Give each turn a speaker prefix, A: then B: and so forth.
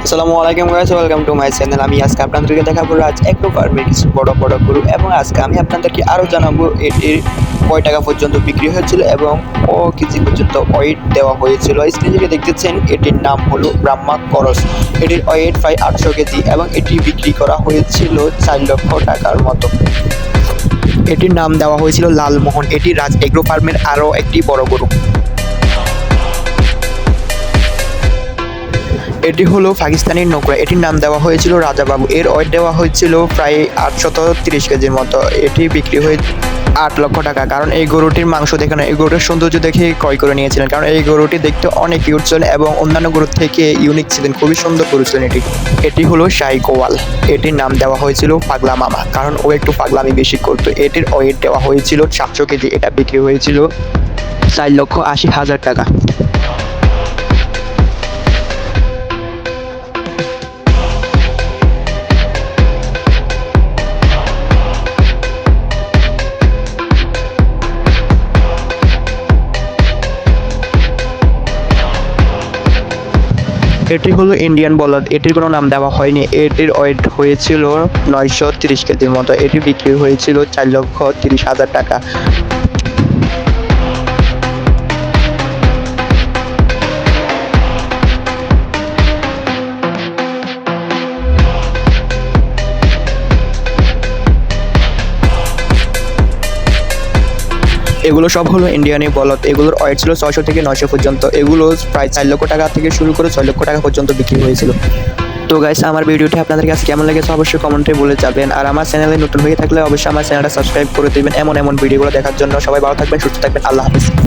A: আসসালামু আলাইকুম guys, welcome to my channel. আমি আজকে আপনাদেরকে দেখাবো রাজ এগ্রো ফার্মের কিছু বড় বড় গরু, এবং আজকে আমি আপনাদেরকে আরও জানাবো এটির কয় টাকা পর্যন্ত বিক্রি হয়েছিল এবং ও কেজি পর্যন্ত ওয়েট দেওয়া হয়েছিল। স্ক্রিনে যে দেখতেছেন এটির নাম হলো ব্রাহ্মা করস। এটির ওয়েট প্রায় 800 কেজি এবং এটি বিক্রি করা হয়েছিল 4 লক্ষ টাকার মতো। এটির নাম দেওয়া হয়েছিল লালমোহন। এটি রাজ এগ্রো ফার্মের আরও একটি বড় গরু। এটি হলো পাকিস্তানের নকরা। এটির নাম দেওয়া হয়েছিল রাজাবাবু। এর ওয়েট দেওয়া হয়েছিল প্রায় 830 কেজির মতো। এটি বিক্রি হয়ে 8 লক্ষ টাকা। কারণ এই গরুটির মাংস দেখে না, এই গরুটির সৌন্দর্য দেখে ক্রয় করে নিয়েছিলেন। কারণ এই গরুটি দেখতে অনেক কিউট ছিলেন এবং অন্যান্য গরুর থেকে ইউনিক ছিলেন, খুবই সুন্দর গরু ছিলেন এটি। এটি হলো শাহী কোয়াল। এটির নাম দেওয়া হয়েছিল পাগলা মামা, কারণ ও একটু পাগলামি বেশি করতো। এটির ওয়েট দেওয়া হয়েছিল 700 কেজি। এটা বিক্রি হয়েছিল 4,80,000 টাকা। এটি হলো ইন্ডিয়ান বলদ। এটির কোনো নাম দেওয়া হয়নি। এটির ওয়েট হয়েছিল 930 কেজির মতো। এটি বিক্রি হয়েছিল 4,30,000 টাকা। এগুলো সব হলো ইন্ডিয়ানি বলদ। এগুলোর ওয়েট ছিল 600 থেকে 900 পর্যন্ত। এগুলো প্রায় 4 লক্ষ টাকা থেকে শুরু করে 6 লক্ষ টাকা পর্যন্ত বিক্রি হয়েছিল। তো গাইস, আমার ভিডিওটি আপনাদের কাছে কেমন লেগেছে অবশ্যই কমেন্টে বলে যাবেন। আর আমার চ্যানেলে নতুন হয়ে থাকলে অবশ্যই আমার চ্যানেলটা সাবস্ক্রাইব করে দেবেন এমন ভিডিওগুলো দেখার জন্য। সবাই ভালো থাকবেন, সুস্থ থাকবেন। আল্লাহ হাফেজ।